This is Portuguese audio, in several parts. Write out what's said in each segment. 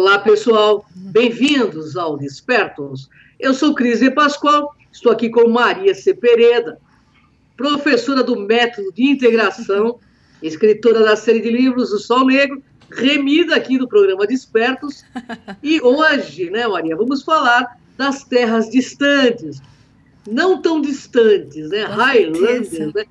Olá, pessoal. Bem-vindos ao Despertos. Eu sou Cris de Pascoal, estou aqui com Maria Cepereda, professora do Método de Integração, escritora da série de livros O Sol Negro, remida aqui do programa Despertos. E hoje, né, Maria, vamos falar das terras distantes, não tão distantes, né? Highlanders, né?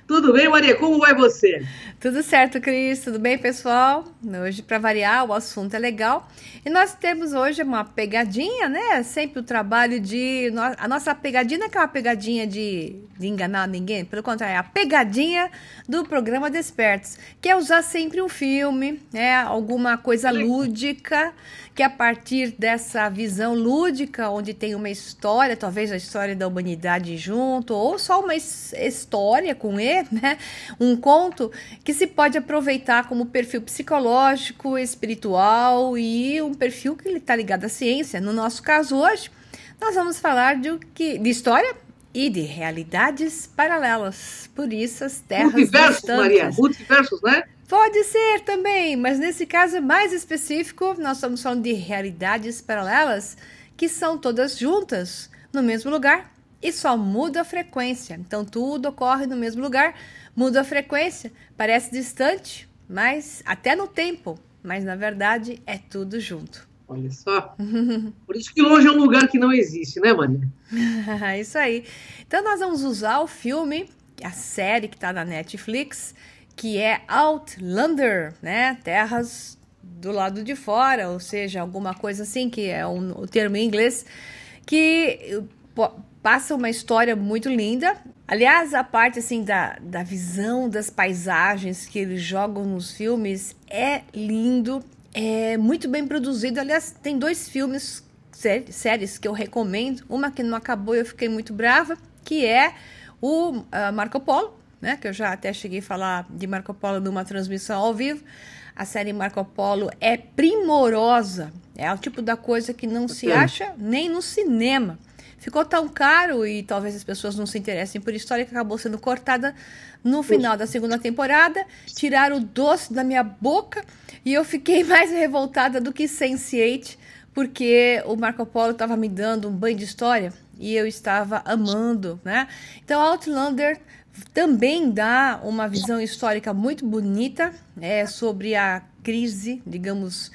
Tudo bem, Maria? Como vai você? Tudo certo, Cris. Tudo bem, pessoal? Hoje, para variar, o assunto é legal. E nós temos hoje uma pegadinha, né? Sempre o trabalho de... A nossa pegadinha não é aquela pegadinha de enganar ninguém. Pelo contrário, é a pegadinha do programa Despertos, que é usar sempre um filme, né? Alguma coisa lúdica, que a partir dessa visão lúdica, onde tem uma história, talvez a história da humanidade junto, ou só uma história com ele, né? Um conto que se pode aproveitar como perfil psicológico, espiritual e um perfil que está ligado à ciência. No nosso caso hoje, nós vamos falar de história e de realidades paralelas. Por isso, as terras multiversos, distantes. Maria, multiversos, né? Pode ser também, mas nesse caso é mais específico. Nós estamos falando de realidades paralelas que são todas juntas no mesmo lugar e só muda a frequência. Então, tudo ocorre no mesmo lugar, muda a frequência, parece distante, mas até no tempo, mas na verdade é tudo junto. Olha só. Por isso que longe é um lugar que não existe, né, Maria? Isso aí. Então, nós vamos usar o filme, a série que está na Netflix, que é Outlander, né? Terras do lado de fora, ou seja, alguma coisa assim, que é o termo em inglês, que passa uma história muito linda. Aliás, a parte assim da visão das paisagens que eles jogam nos filmes é lindo, é muito bem produzido. Aliás, tem 2 filmes, séries que eu recomendo. Uma que não acabou e eu fiquei muito brava, que é o Marco Polo, né? Que eu já até cheguei a falar de Marco Polo numa transmissão ao vivo. A série Marco Polo é primorosa, é o tipo da coisa que não se acha nem no cinema. Ficou tão caro e talvez as pessoas não se interessem por história que acabou sendo cortada no final da 2ª temporada. Tiraram o doce da minha boca e eu fiquei mais revoltada do que Sense8, porque o Marco Polo estava me dando um banho de história e eu estava amando, né? Então, Outlander também dá uma visão histórica muito bonita, sobre a crise, digamos,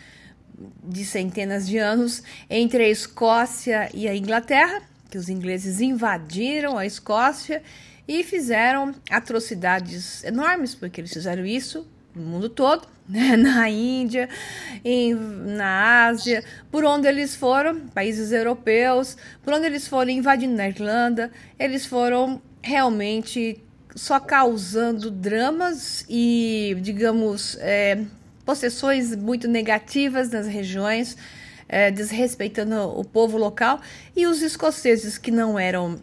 de centenas de anos entre a Escócia e a Inglaterra, que os ingleses invadiram a Escócia e fizeram atrocidades enormes, porque eles fizeram isso no mundo todo, né? Na Índia, na Ásia, por onde eles foram, países europeus, por onde eles foram invadindo na Irlanda, eles foram realmente só causando dramas e, digamos, possessões muito negativas nas regiões, desrespeitando o povo local, e os escoceses que não eram,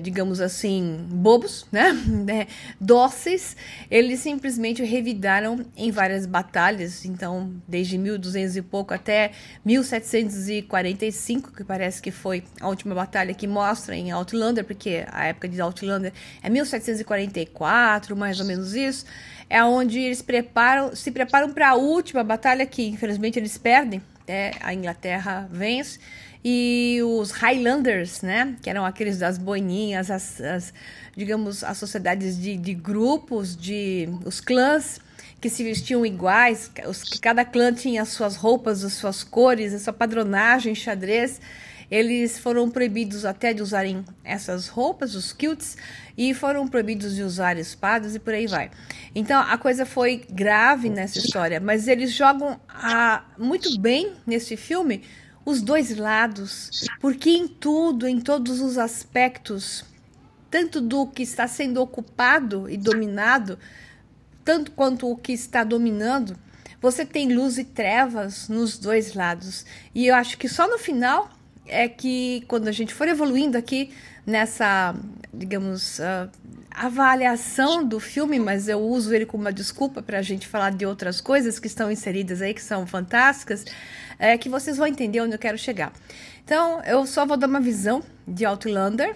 digamos assim, bobos, né? Dóceis, eles simplesmente revidaram em várias batalhas. Então, desde 1200 e pouco até 1745, que parece que foi a última batalha que mostra em Outlander, porque a época de Outlander é 1744, mais ou menos isso, é onde eles se preparam para a última batalha, que infelizmente eles perdem. A Inglaterra vence, e os Highlanders, né, que eram aqueles das boininhas, digamos, as sociedades de grupos, os clãs que se vestiam iguais, cada clã tinha as suas roupas, as suas cores, a sua padronagem, xadrez. Eles foram proibidos até de usarem essas roupas, os kilts, e foram proibidos de usar espadas e por aí vai. Então, a coisa foi grave nessa história, mas eles jogam muito bem nesse filme os 2 lados, porque em tudo, em todos os aspectos, tanto do que está sendo ocupado e dominado, tanto quanto o que está dominando, você tem luz e trevas nos 2 lados. E eu acho que só no final é que, quando a gente for evoluindo aqui nessa, digamos, avaliação do filme, mas eu uso ele como uma desculpa para a gente falar de outras coisas que estão inseridas aí, que são fantásticas, que vocês vão entender onde eu quero chegar. Então, eu só vou dar uma visão de Outlander.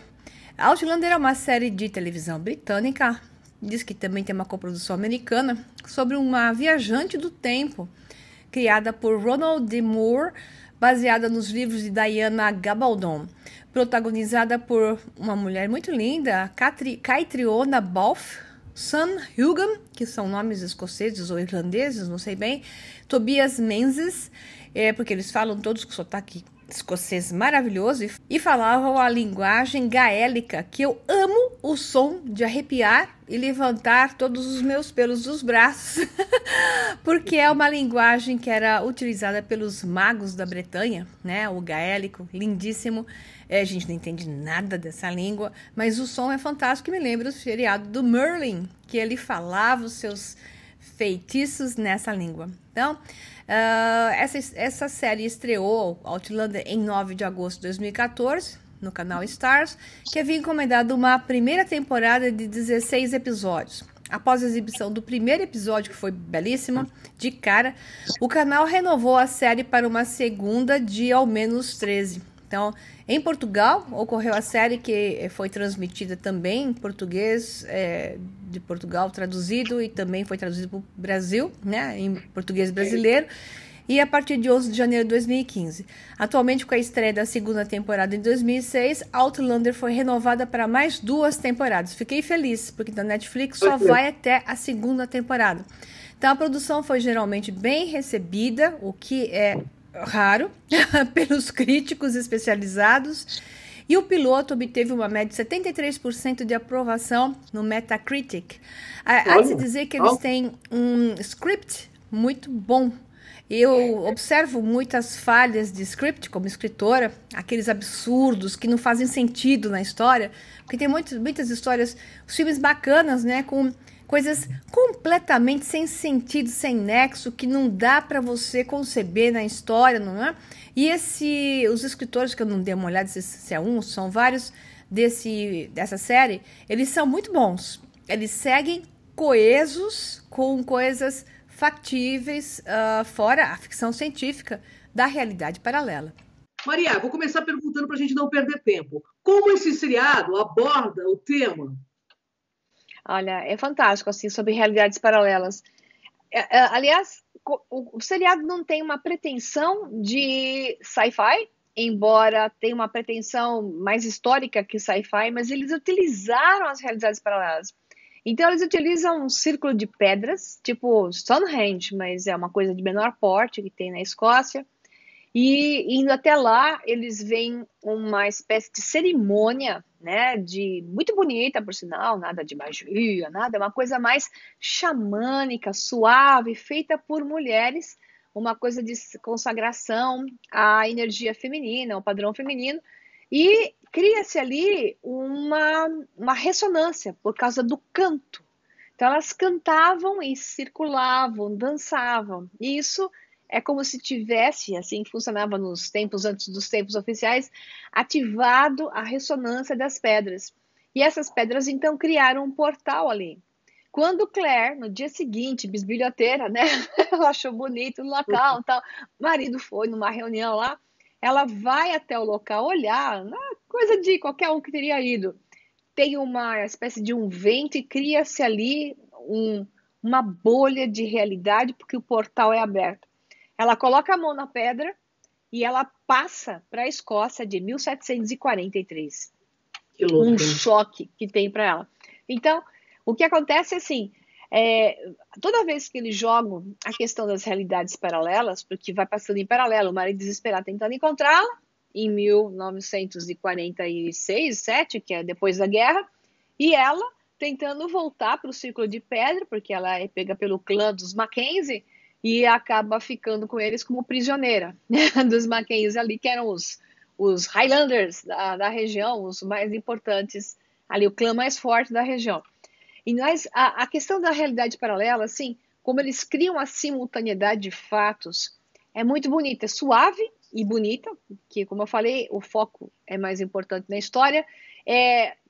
Outlander é uma série de televisão britânica, diz que também tem uma coprodução americana, sobre uma viajante do tempo criada por Ronald D. Moore, baseada nos livros de Diana Gabaldon, protagonizada por uma mulher muito linda, Caitriona Balfe, Sam Hugham, que são nomes escoceses ou irlandeses, não sei bem, Tobias Menzies, porque eles falam todos com sotaque escocês maravilhoso e falavam a linguagem gaélica, que eu amo o som de arrepiar e levantar todos os meus pelos dos braços, porque é uma linguagem que era utilizada pelos magos da Bretanha, né? O gaélico, lindíssimo. A gente não entende nada dessa língua, mas o som é fantástico e me lembra o seriado do Merlin, que ele falava os seus feitiços nessa língua. Então, essa série estreou, Outlander, em 9 de agosto de 2014, no canal Stars, que havia encomendado uma primeira temporada de 16 episódios. Após a exibição do primeiro episódio, que foi belíssima, de cara, o canal renovou a série para uma segunda de ao menos 13. Então, em Portugal, ocorreu a série que foi transmitida também em português de Portugal, traduzido, e também foi traduzido para o Brasil, né, em português brasileiro, e a partir de 11 de janeiro de 2015. Atualmente, com a estreia da segunda temporada em 2006, Outlander foi renovada para mais 2 temporadas. Fiquei feliz, porque da Netflix só vai até a segunda temporada. Então, a produção foi geralmente bem recebida, o que é raro, pelos críticos especializados, e o piloto obteve uma média de 73% de aprovação no Metacritic. Há de se dizer que eles têm um script muito bom. Eu observo muitas falhas de script como escritora, aqueles absurdos que não fazem sentido na história, porque tem muitas histórias, os filmes bacanas, né, com coisas completamente sem sentido, sem nexo, que não dá para você conceber na história, não é? E os escritores, que eu não dei uma olhada se é um, são vários dessa série, eles são muito bons. Eles seguem coesos com coisas factíveis, fora a ficção científica da realidade paralela. Maria, vou começar perguntando para a gente não perder tempo. Como esse seriado aborda o tema? Olha, é fantástico, assim, sobre realidades paralelas. Aliás, o seriado não tem uma pretensão de sci-fi, embora tenha uma pretensão mais histórica que sci-fi, mas eles utilizaram as realidades paralelas. Então, eles utilizam um círculo de pedras, tipo Stonehenge, mas é uma coisa de menor porte que tem na Escócia. E indo até lá, eles veem uma espécie de cerimônia, né, muito bonita, por sinal, nada de magia, nada, é uma coisa mais xamânica, suave, feita por mulheres, uma coisa de consagração à energia feminina, ao padrão feminino, e cria-se ali uma ressonância por causa do canto. Então, elas cantavam e circulavam, dançavam, e isso é como se tivesse, assim funcionava nos tempos antes dos tempos oficiais, ativado a ressonância das pedras. E essas pedras, então, criaram um portal ali. Quando Claire, no dia seguinte, bisbilhoteira, né, ela achou bonito o local, tal, o marido foi numa reunião lá, ela vai até o local olhar, coisa de qualquer um que teria ido. Tem uma espécie de um vento e cria-se ali uma bolha de realidade, porque o portal é aberto. Ela coloca a mão na pedra e ela passa para a Escócia de 1743. Que louco. Um choque que tem para ela. Então, o que acontece é assim, toda vez que eles jogam a questão das realidades paralelas, porque vai passando em paralelo, o marido desesperado tentando encontrá-la, em 1946, 7, que é depois da guerra, e ela tentando voltar para o Círculo de Pedra, porque ela é pega pelo clã dos Mackenzie, e acaba ficando com eles como prisioneira, né, dos Mackenzie ali, que eram os Highlanders da região, os mais importantes, ali o clã mais forte da região. E a questão da realidade paralela, assim, como eles criam a simultaneidade de fatos, é muito bonita, é suave e bonita, que, como eu falei, o foco é mais importante na história.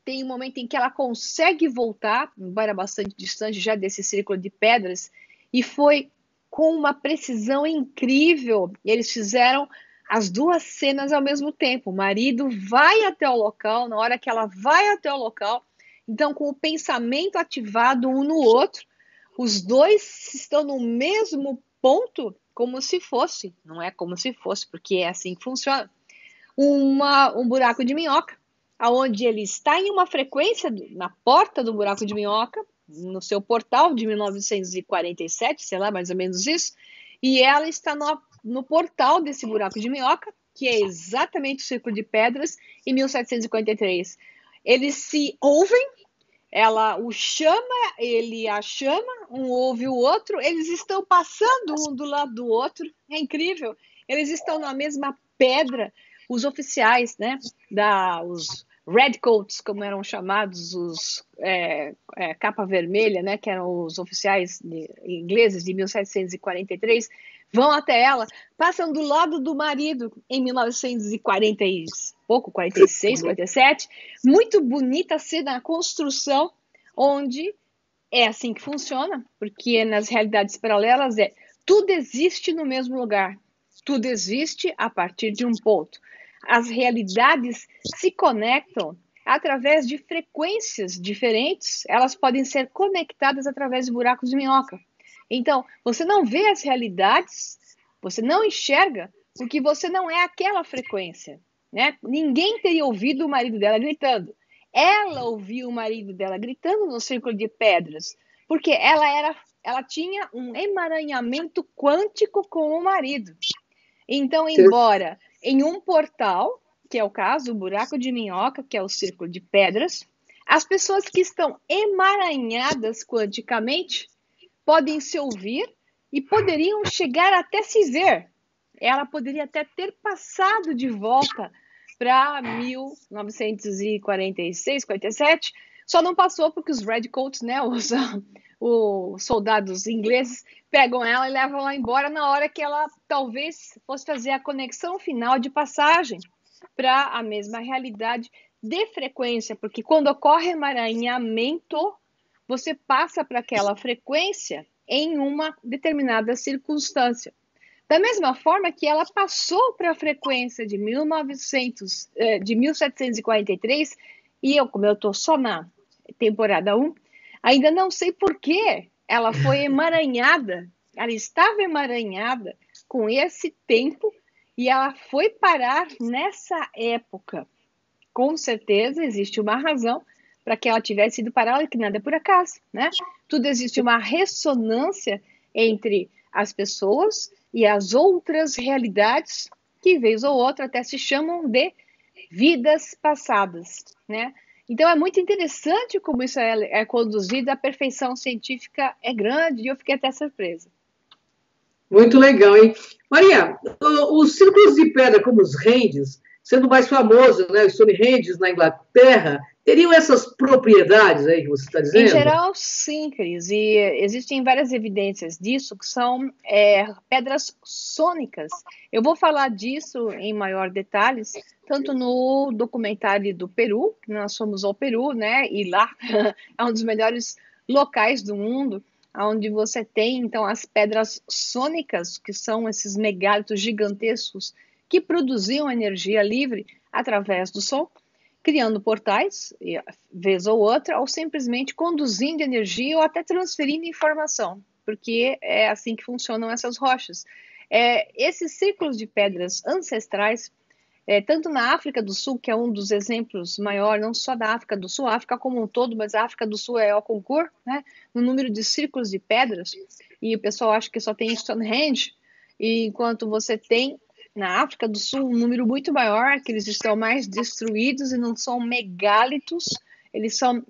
Tem um momento em que ela consegue voltar, embora bastante distante já desse círculo de pedras, e foi com uma precisão incrível. Eles fizeram as 2 cenas ao mesmo tempo. O marido vai até o local, na hora que ela vai até o local, então com o pensamento ativado um no outro, os dois estão no mesmo ponto como se fosse, não é como se fosse, porque é assim que funciona, um buraco de minhoca, aonde ele está em uma frequência na porta do buraco de minhoca, no seu portal de 1947, sei lá, mais ou menos isso, e ela está no portal desse buraco de minhoca, que é exatamente o Círculo de Pedras, em 1753. Eles se ouvem, ela o chama, ele a chama, um ouve o outro, eles estão passando um do lado do outro, é incrível, eles estão na mesma pedra, os oficiais, né, os Redcoats, como eram chamados, os capa vermelha, né, que eram os oficiais ingleses de 1743, vão até ela, passam do lado do marido em 1940 e pouco, 46, 47. Muito bonita a cena, a construção, onde é assim que funciona, porque nas realidades paralelas tudo existe no mesmo lugar, tudo existe a partir de um ponto. As realidades se conectam através de frequências diferentes, elas podem ser conectadas através de buracos de minhoca. Então, você não vê as realidades, você não enxerga, porque você não é aquela frequência, né? Ninguém teria ouvido o marido dela gritando. Ela ouviu o marido dela gritando no Círculo de Pedras, porque ela tinha um emaranhamento quântico com o marido. Então, embora em um portal, que é o caso, o buraco de minhoca, que é o Círculo de Pedras, as pessoas que estão emaranhadas quanticamente podem se ouvir e poderiam chegar até se ver. Ela poderia até ter passado de volta para 1946, 47, só não passou porque os Redcoats, né, os soldados ingleses, pegam ela e levam ela embora na hora que ela talvez fosse fazer a conexão final de passagem para a mesma realidade de frequência, porque quando ocorre emaranhamento, você passa para aquela frequência em uma determinada circunstância. Da mesma forma que ela passou para a frequência de 1743, e como eu estou só na temporada 1, ainda não sei por que ela foi emaranhada, ela estava emaranhada com esse tempo e ela foi parar nessa época. Com certeza existe uma razão para que ela tivesse ido parar lá, que nada é por acaso, né? Tudo existe uma ressonância entre as pessoas e as outras realidades que, vez ou outra, até se chamam de vidas passadas, né? Então, é muito interessante como isso é conduzido, a perfeição científica é grande e eu fiquei até surpresa. Muito legal, hein? Maria, os círculos de pedra, como os Ranges, sendo mais famoso, né, os Stonehenge na Inglaterra, teriam essas propriedades aí que você está dizendo? Em geral, sim, Cris. E existem várias evidências disso, que são pedras sônicas. Eu vou falar disso em maior detalhes, tanto no documentário do Peru, que nós fomos ao Peru, né? E lá é um dos melhores locais do mundo, onde você tem, então, as pedras sônicas, que são esses megálitos gigantescos que produziam energia livre através do som, criando portais, vez ou outra, ou simplesmente conduzindo energia ou até transferindo informação, porque é assim que funcionam essas rochas. Esses círculos de pedras ancestrais, tanto na África do Sul, que é um dos exemplos maiores, não só da África do Sul, a África como um todo, mas a África do Sul é ao concurso, né, no número de círculos de pedras, e o pessoal acha que só tem Stonehenge, e enquanto você tem na África do Sul um número muito maior, que eles estão mais destruídos e não são megálitos, eles são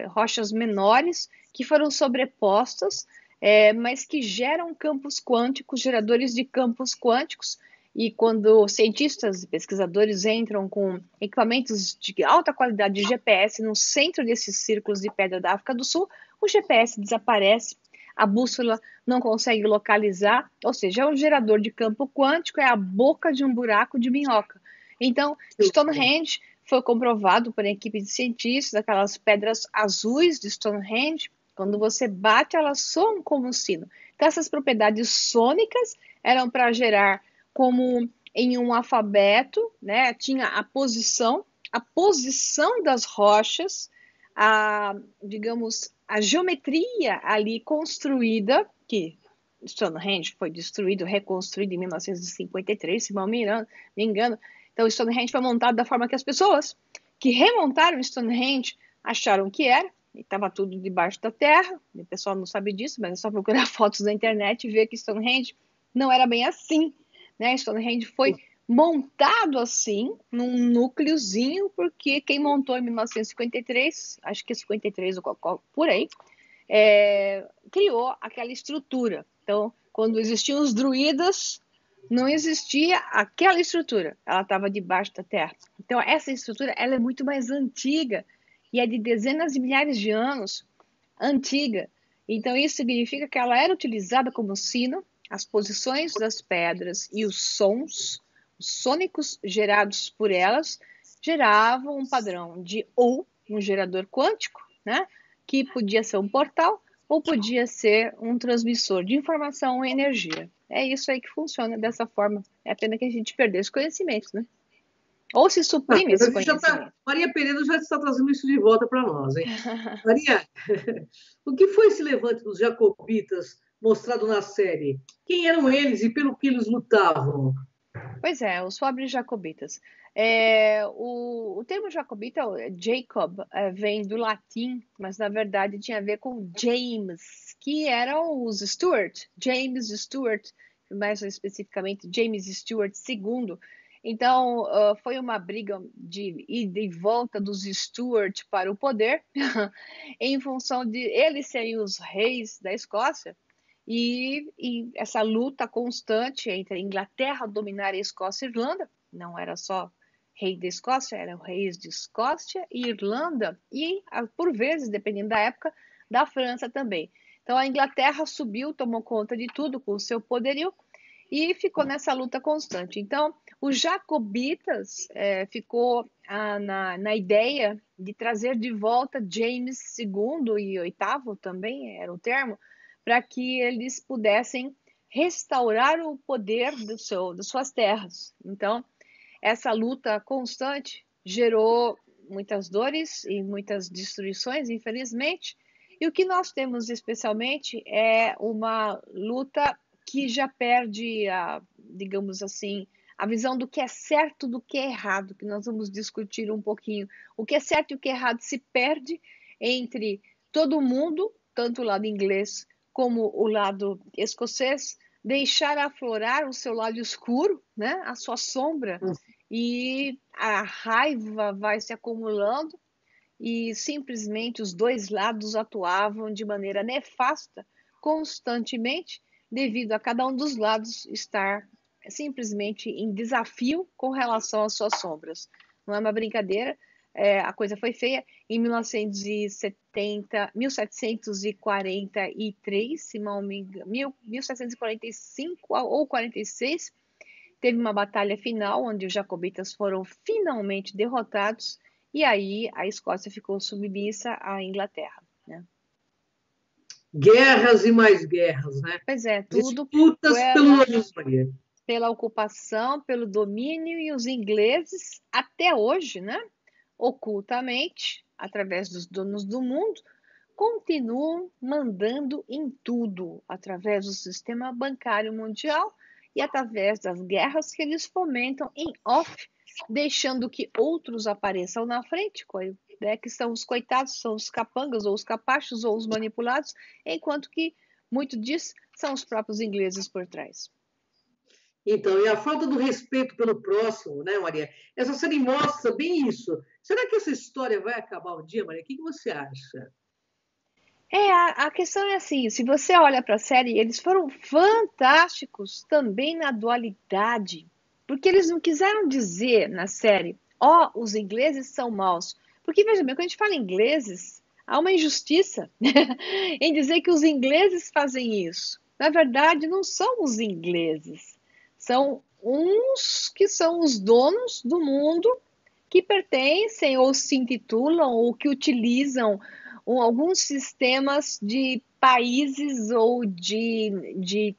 rochas menores que foram sobrepostas, mas que geram campos quânticos, geradores de campos quânticos, e quando cientistas e pesquisadores entram com equipamentos de alta qualidade de GPS no centro desses círculos de pedra da África do Sul, o GPS desaparece, a bússola não consegue localizar, ou seja, é um gerador de campo quântico, é a boca de um buraco de minhoca. Então, Stonehenge foi comprovado por uma equipe de cientistas, aquelas pedras azuis de Stonehenge, quando você bate, elas soam como um sino. Então, essas propriedades sônicas eram para gerar como em um alfabeto, né? Tinha a posição das rochas, digamos, a geometria ali construída, que Stonehenge foi destruído, reconstruído em 1953, se não me engano. Então, Stonehenge foi montado da forma que as pessoas que remontaram Stonehenge acharam que era, e estava tudo debaixo da terra. O pessoal não sabe disso, mas é só procurar fotos na internet e ver que Stonehenge não era bem assim, né? Stonehenge foi montado assim, num núcleozinho, porque quem montou em 1953, acho que é 53 ou por aí, criou aquela estrutura. Então, quando existiam os druidas, não existia aquela estrutura, ela estava debaixo da terra. Então, essa estrutura ela é muito mais antiga e é de dezenas de milhares de anos antiga. Então, isso significa que ela era utilizada como sino, as posições das pedras e os sons sônicos gerados por elas geravam um padrão de ou um gerador quântico, né, que podia ser um portal ou podia ser um transmissor de informação ou energia. É isso aí que funciona dessa forma. É pena que a gente perdeu esse conhecimento, né? Ou se suprime esse conhecimento. Maria Pereira já está trazendo isso de volta para nós, hein? Maria, o que foi esse levante dos jacobitas mostrado na série? Quem eram eles e pelo que eles lutavam? Pois é, os pobres jacobitas. O termo jacobita, Jacob, vem do latim, mas na verdade tinha a ver com James, que eram os Stuart, James Stuart, mais especificamente James Stuart II. Então, foi uma briga de ida e volta dos Stuart para o poder, em função de eles serem os reis da Escócia, e essa luta constante entre a Inglaterra dominar a Escócia e a Irlanda, não era só rei da Escócia, eram reis de Escócia e Irlanda, e por vezes, dependendo da época, da França também. Então a Inglaterra subiu, tomou conta de tudo com o seu poderio e ficou nessa luta constante. Então os jacobitas ficou na ideia de trazer de volta James II e VIII também era o termo, para que eles pudessem restaurar o poder das suas terras. Então, essa luta constante gerou muitas dores e muitas destruições, infelizmente, e o que nós temos especialmente é uma luta que já perde, digamos assim, a visão do que é certo do que é errado, que nós vamos discutir um pouquinho. O que é certo e o que é errado se perde entre todo mundo, tanto o lado inglês como o lado escocês, deixar aflorar o seu lado escuro, né? A sua sombra, e a raiva vai se acumulando e simplesmente os dois lados atuavam de maneira nefasta constantemente, devido a cada um dos lados estar simplesmente em desafio com relação às suas sombras. Não é uma brincadeira. A coisa foi feia. Em 1743, se não me engano, 1745 ou 46, teve uma batalha final onde os jacobitas foram finalmente derrotados e aí a Escócia ficou submissa à Inglaterra, né? Guerras e mais guerras, né? Pois é, tudo disputas pela ocupação, pelo domínio, e os ingleses até hoje, né? Ocultamente, através dos donos do mundo, continuam mandando em tudo, através do sistema bancário mundial e através das guerras que eles fomentam em off, deixando que outros apareçam na frente, né, que são os coitados, são os capangas, ou os capachos, ou os manipulados, enquanto que muito disso são os próprios ingleses por trás. Então, e a falta do respeito pelo próximo, né, Maria? Essa série mostra bem isso. Será que essa história vai acabar um dia, Maria? O que você acha? A questão é assim, se você olha para a série, eles foram fantásticos também na dualidade, porque eles não quiseram dizer na série, os ingleses são maus, porque veja bem, quando a gente fala ingleses, há uma injustiça em dizer que os ingleses fazem isso. Na verdade, não são os ingleses, são uns que são os donos do mundo, que pertencem ou se intitulam ou que utilizam alguns sistemas de países ou de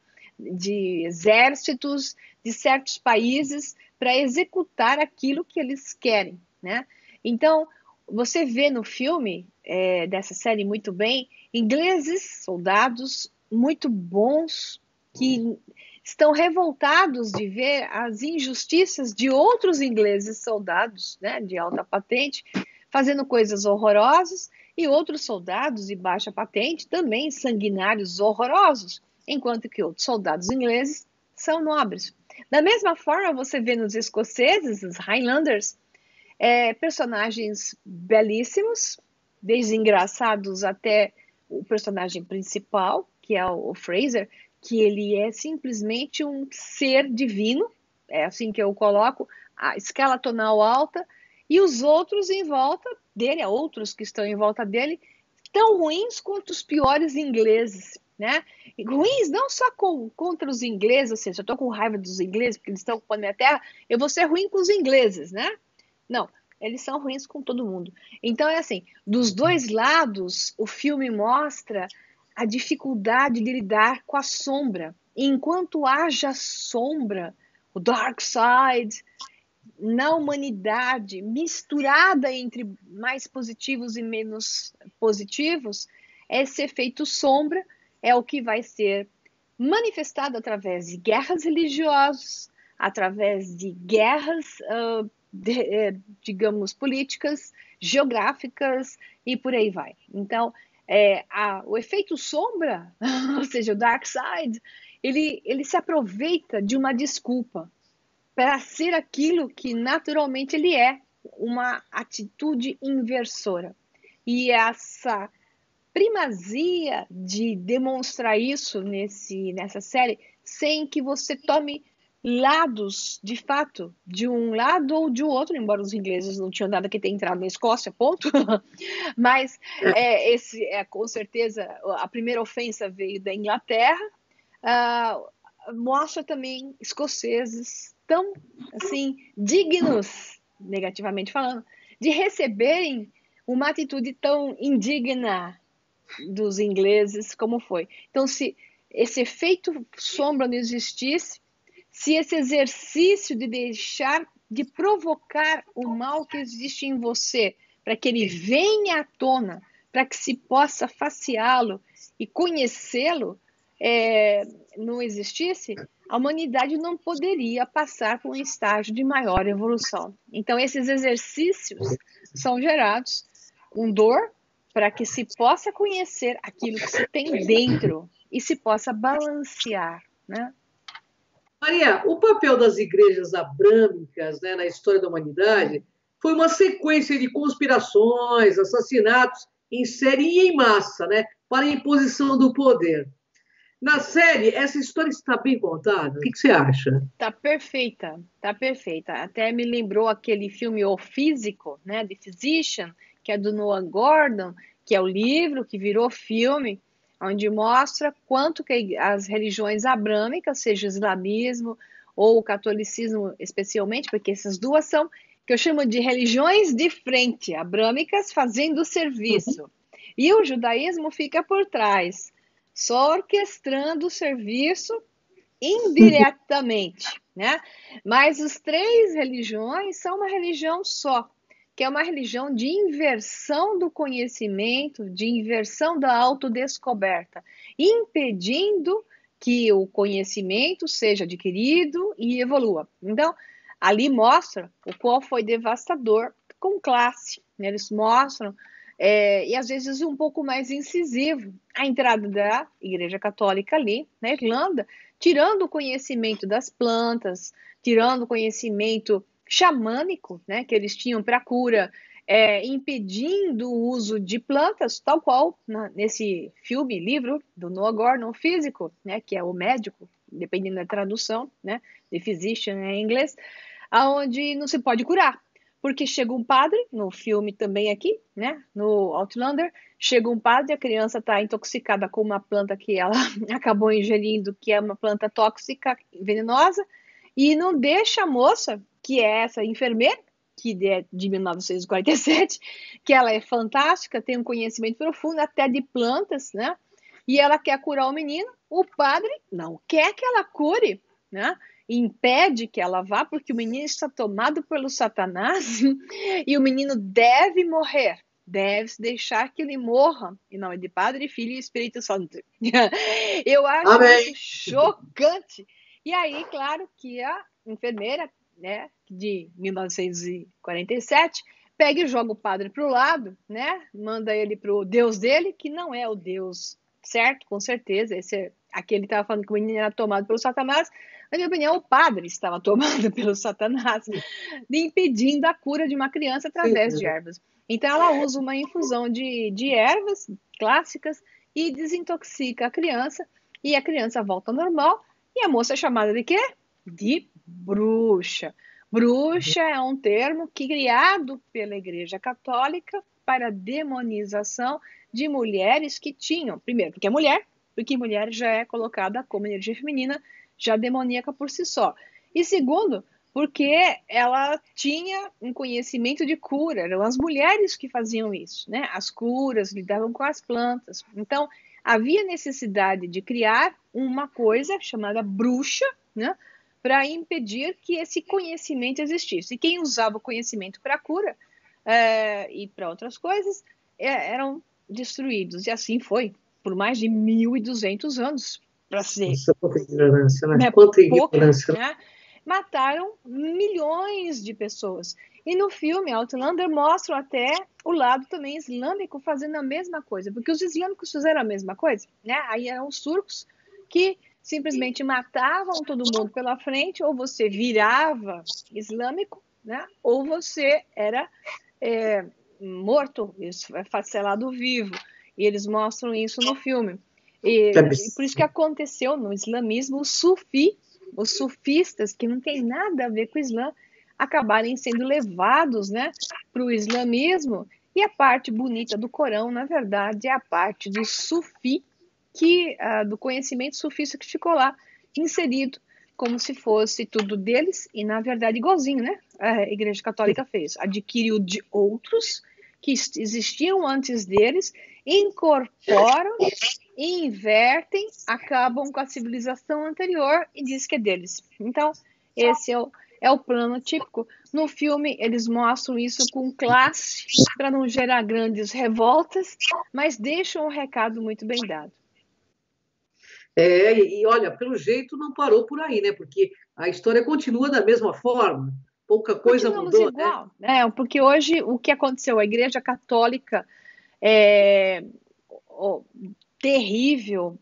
exércitos de certos países para executar aquilo que eles querem, né? Então, você vê no filme dessa série muito bem, ingleses, soldados muito bons, que estão revoltados de ver as injustiças de outros ingleses soldados, né, de alta patente, fazendo coisas horrorosas, e outros soldados de baixa patente também sanguinários horrorosos, enquanto que outros soldados ingleses são nobres. Da mesma forma, você vê nos escoceses, os Highlanders, personagens belíssimos, desde engraçados até o personagem principal, que é o Fraser, que ele é simplesmente um ser divino, é assim que eu coloco, a escala tonal alta, e os outros em volta dele, outros que estão em volta dele, tão ruins quanto os piores ingleses, né? E ruins não só contra os ingleses, ou seja, eu estou com raiva dos ingleses porque eles estão ocupando minha terra, eu vou ser ruim com os ingleses, né? Não, eles são ruins com todo mundo. Então é assim, dos dois lados, o filme mostra a dificuldade de lidar com a sombra. E enquanto haja sombra, o dark side, na humanidade, misturada entre mais positivos e menos positivos, esse efeito sombra é o que vai ser manifestado através de guerras religiosas, através de guerras, digamos, políticas, geográficas e por aí vai. Então, o efeito sombra, ou seja, o dark side, ele se aproveita de uma desculpa para ser aquilo que naturalmente ele é, uma atitude inversora. E essa primazia de demonstrar isso nessa série, sem que você tome lados, de fato, de um lado ou de outro, embora os ingleses não tinham nada que ter entrado na Escócia, ponto. Mas com certeza a primeira ofensa veio da Inglaterra. Mostra também escoceses tão assim dignos, negativamente falando, de receberem uma atitude tão indigna dos ingleses como foi. Então, se esse efeito sombra não existisse, se esse exercício de deixar de provocar o mal que existe em você, para que ele venha à tona, para que se possa faceá-lo e conhecê-lo, não existisse, a humanidade não poderia passar por um estágio de maior evolução. Então, esses exercícios são gerados com dor para que se possa conhecer aquilo que se tem dentro e se possa balancear, né? Maria, o papel das igrejas abrâmicas, né, na história da humanidade foi uma sequência de conspirações, assassinatos em série e em massa, né, para a imposição do poder. Na série, essa história está bem contada? O que você acha? Tá perfeita, tá perfeita. Até me lembrou aquele filme O Físico, né, The Physician, que é do Noah Gordon, que é o livro que virou filme, onde mostra quanto que as religiões abrâmicas, seja o islamismo ou o catolicismo especialmente, porque essas duas são, que eu chamo de religiões de frente, abrâmicas fazendo o serviço. E o judaísmo fica por trás, só orquestrando o serviço indiretamente, né? Mas as três religiões são uma religião só, que é uma religião de inversão do conhecimento, de inversão da autodescoberta, impedindo que o conhecimento seja adquirido e evolua. Então, ali mostra o qual foi devastador com classe, né? Eles mostram e às vezes um pouco mais incisivo, a entrada da Igreja Católica ali na Irlanda, tirando o conhecimento das plantas, tirando o conhecimento xamânico, né, que eles tinham para cura, impedindo o uso de plantas, tal qual nesse filme, livro do Noah Gordon, Físico, né, que é o médico, dependendo da tradução, né, The Physician em inglês, aonde não se pode curar. Porque chega um padre, no filme também aqui, né, no Outlander, chega um padre, a criança está intoxicada com uma planta que ela acabou ingerindo, que é uma planta tóxica, venenosa, e não deixa a moça, que é essa enfermeira, que é de 1947, que ela é fantástica, tem um conhecimento profundo até de plantas, né, e ela quer curar o menino, o padre não quer que ela cure, né, impede que ela vá, porque o menino está tomado pelo Satanás e o menino deve morrer. deve-se deixar que ele morra, em nome de Padre, Filho e Espírito Santo. Eu acho Amém. isso chocante. E aí, claro que a enfermeira, né, de 1947, pega e joga o padre para o lado, né, manda ele para o Deus dele, que não é o Deus certo, com certeza. Aqui ele estava falando que o menino era tomado pelo Satanás. Na minha opinião, o padre estava tomado pelo Satanás, impedindo a cura de uma criança através de ervas. Então, ela usa uma infusão de ervas clássicas e desintoxica a criança, e a criança volta ao normal, e a moça é chamada de quê? De bruxa. Bruxa é um termo criado pela Igreja Católica para demonização de mulheres que tinham, primeiro, porque mulher já é colocada como energia feminina, já demoníaca por si só. E segundo, porque ela tinha um conhecimento de cura, eram as mulheres que faziam isso, né? As curas, lidavam com as plantas. Então, havia necessidade de criar uma coisa chamada bruxa, né? Para impedir que esse conhecimento existisse. E quem usava o conhecimento para cura e para outras coisas eram destruídos. E assim foi por mais de 1.200 anos, para ser. Nossa, quanta ignorância, né? Quanta ignorância. Né? Mataram milhões de pessoas. E no filme Outlander mostra até o lado também islâmico fazendo a mesma coisa, porque os islâmicos fizeram a mesma coisa, né? Aí eram os turcos que simplesmente matavam todo mundo pela frente, ou você virava islâmico, né? Ou você era morto, facelado vivo. E eles mostram isso no filme. E por isso que aconteceu no islamismo os sufistas, que não tem nada a ver com o Islã, acabarem sendo levados, né, para o islamismo. E a parte bonita do Corão, na verdade, é a parte do sufi, do conhecimento sufista que ficou lá inserido, como se fosse tudo deles, e na verdade igualzinho, né? A Igreja Católica fez. Adquiriu de outros que existiam antes deles, incorporam, invertem, acabam com a civilização anterior e diz que é deles. Então, esse é o plano típico. No filme, eles mostram isso com classe, para não gerar grandes revoltas, mas deixam um recado muito bem dado. E olha, pelo jeito não parou por aí, né? Porque a história continua da mesma forma, pouca coisa mudou, igual, né? Porque hoje o que aconteceu? A Igreja Católica terrível,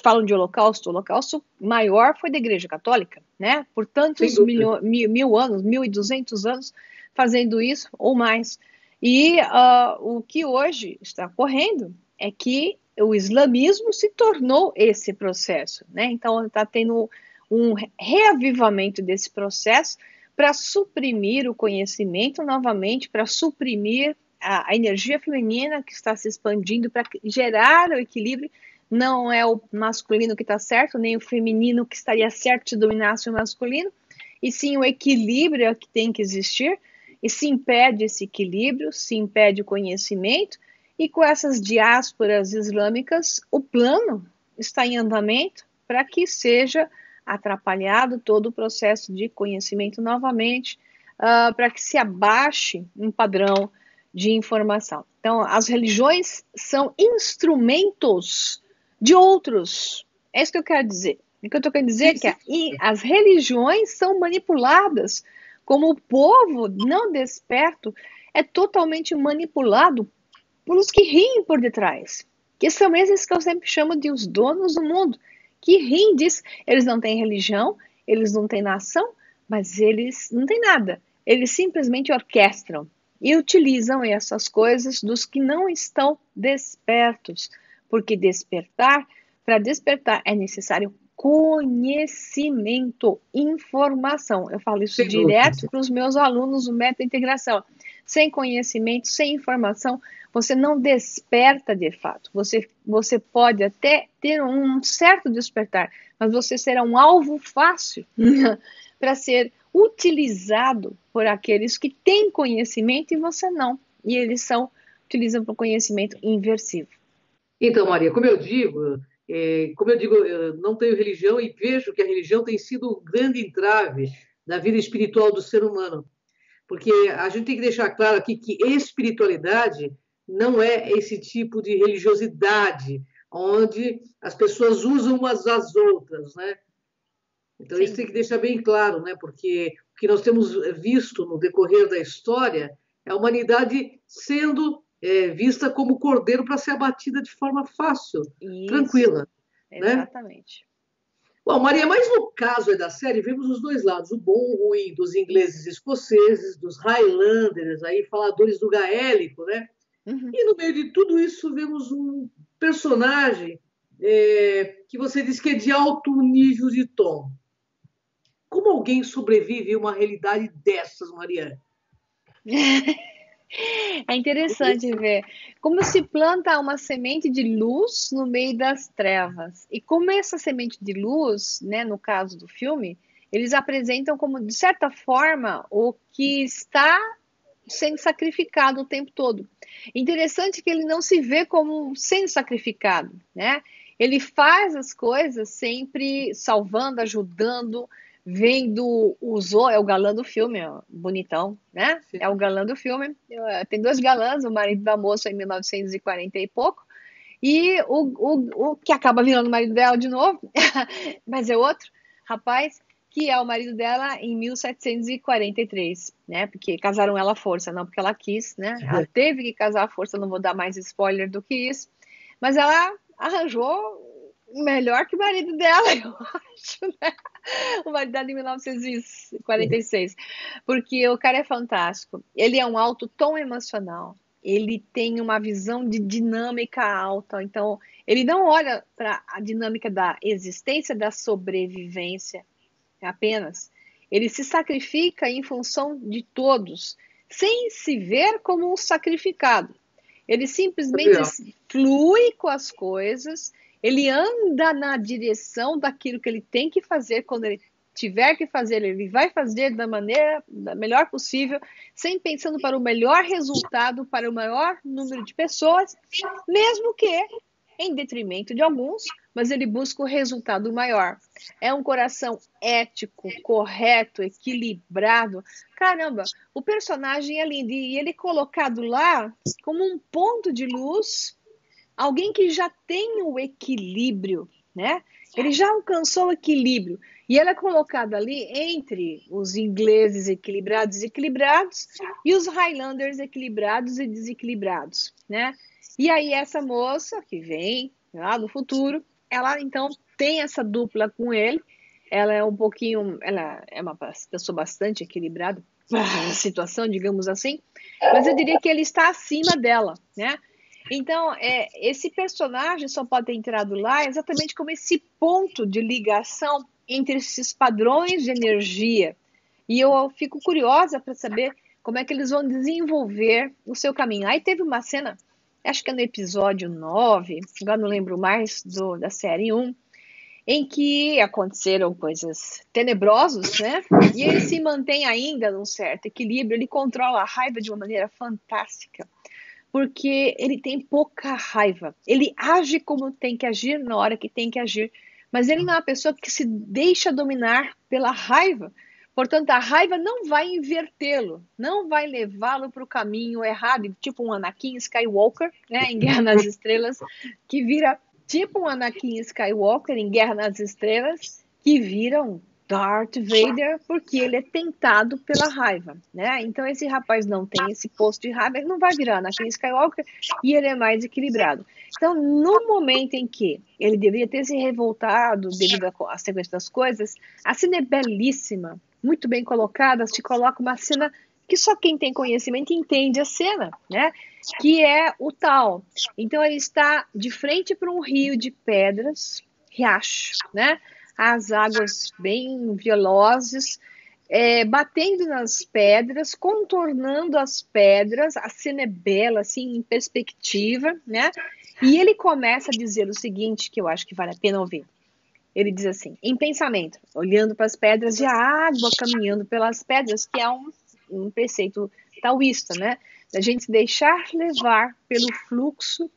falam de holocausto, o holocausto maior foi da Igreja Católica, né? Por tantos mil anos, 1.200 anos fazendo isso ou mais. E o que hoje está ocorrendo é que o islamismo se tornou esse processo, né? Então está tendo um reavivamento desse processo para suprimir o conhecimento novamente, para suprimir a energia feminina que está se expandindo, para gerar o equilíbrio. Não é o masculino que está certo, nem o feminino que estaria certo se dominasse o masculino, e sim o equilíbrio que tem que existir, e se impede esse equilíbrio, se impede o conhecimento, e com essas diásporas islâmicas, o plano está em andamento para que seja atrapalhado todo o processo de conhecimento novamente, para que se abaixe um padrão de informação. Então, as religiões são instrumentos de outros. É isso que eu quero dizer. O que eu estou querendo dizer é que as religiões são manipuladas, como o povo não desperto é totalmente manipulado pelos que riem por detrás, que são esses que eu sempre chamo de os donos do mundo, que riem disso. Eles não têm religião, eles não têm nação, mas eles não têm nada. Eles simplesmente orquestram e utilizam essas coisas dos que não estão despertos, porque para despertar é necessário conhecimento, informação. Eu falo isso direto para os meus alunos do método de integração. Sem conhecimento, sem informação, você não desperta de fato. Você pode até ter um certo despertar, mas você será um alvo fácil para ser utilizado por aqueles que têm conhecimento e você não. E eles utilizam para o conhecimento inversivo. Então, Maria, como eu digo, eu não tenho religião e vejo que a religião tem sido um grande entrave na vida espiritual do ser humano. Porque a gente tem que deixar claro aqui que espiritualidade não é esse tipo de religiosidade onde as pessoas usam umas às outras, né? Então, isso Sim. tem que deixar bem claro, né? Porque o que nós temos visto no decorrer da história é a humanidade sendo vista como cordeiro para ser abatida de forma fácil, Isso, tranquila, né? exatamente. Bom, Maria, mas no caso da série, vemos os dois lados, o bom e o ruim dos ingleses e escoceses, dos Highlanders, aí, faladores do gaélico, né? Uhum. E no meio de tudo isso, vemos um personagem que você disse que é de alto nível de tom. Como alguém sobrevive a uma realidade dessas, Maria? É interessante ver como se planta uma semente de luz no meio das trevas. E como essa semente de luz, né, no caso do filme, eles apresentam como, de certa forma, o que está sendo sacrificado o tempo todo. Interessante que ele não se vê como sendo sacrificado, né? Ele faz as coisas sempre salvando, ajudando, vendo o Zo, é o galã do filme, ó, bonitão, né? É o Sim. galã do filme. Tem dois galãs, o marido da moça em 1940 e pouco, e o que acaba virando o marido dela de novo, mas é outro rapaz, que é o marido dela em 1743, né? Porque casaram ela à força, não porque ela quis, né? Ela teve que casar à força, não vou dar mais spoiler do que isso, mas ela arranjou melhor que o marido dela, eu acho, né? O marido dela em 1946, porque o cara é fantástico. Ele é um alto tom emocional. Ele tem uma visão de dinâmica alta, então ele não olha para a dinâmica da existência, da sobrevivência apenas. Ele se sacrifica em função de todos, sem se ver como um sacrificado. Ele simplesmente Legal. flui com as coisas, ele anda na direção daquilo que ele tem que fazer quando ele tiver que fazer, ele vai fazer da maneira da melhor possível, sem pensando para o melhor resultado, para o maior número de pessoas, mesmo que em detrimento de alguns, mas ele busca o resultado maior. É um coração ético, correto, equilibrado. Caramba, o personagem é lindo e ele é colocado lá como um ponto de luz, alguém que já tem o equilíbrio, né? Ele já alcançou o equilíbrio. E ela é colocada ali entre os ingleses equilibrados e desequilibrados e os Highlanders equilibrados e desequilibrados, né? E aí essa moça que vem lá no futuro, ela então tem essa dupla com ele. Ela é um pouquinho, ela é uma pessoa bastante equilibrada, a situação, digamos assim, mas eu diria que ele está acima dela, né? Então, esse personagem só pode ter entrado lá exatamente como esse ponto de ligação entre esses padrões de energia. E eu fico curiosa para saber como é que eles vão desenvolver o seu caminho. Aí teve uma cena, acho que é no episódio 9, agora não lembro mais, da série 1, em que aconteceram coisas tenebrosas, né? E ele se mantém ainda num certo equilíbrio, ele controla a raiva de uma maneira fantástica, porque ele tem pouca raiva. Ele age como tem que agir na hora que tem que agir, mas ele não é uma pessoa que se deixa dominar pela raiva. Portanto, a raiva não vai invertê-lo, não vai levá-lo para o caminho errado, tipo um Anakin Skywalker, né, em Guerra nas Estrelas, que vira tipo um Anakin Skywalker em Guerra nas Estrelas, que vira um Darth Vader, porque ele é tentado pela raiva, né? Então esse rapaz não tem esse posto de raiva, ele não vai virar Anakin Skywalker e ele é mais equilibrado. Então, no momento em que ele deveria ter se revoltado devido à sequência das coisas, a cena é belíssima, muito bem colocada, te coloca uma cena que só quem tem conhecimento entende a cena, né? Que é o tal. Então ele está de frente para um rio de pedras, riacho, né? As águas bem velozes, batendo nas pedras, contornando as pedras, a cena é bela, assim, em perspectiva, né? E ele começa a dizer o seguinte, que eu acho que vale a pena ouvir. Ele diz assim, em pensamento, olhando para as pedras e a água caminhando pelas pedras, que é um preceito taoísta, né? Da gente se deixar levar pelo fluxo,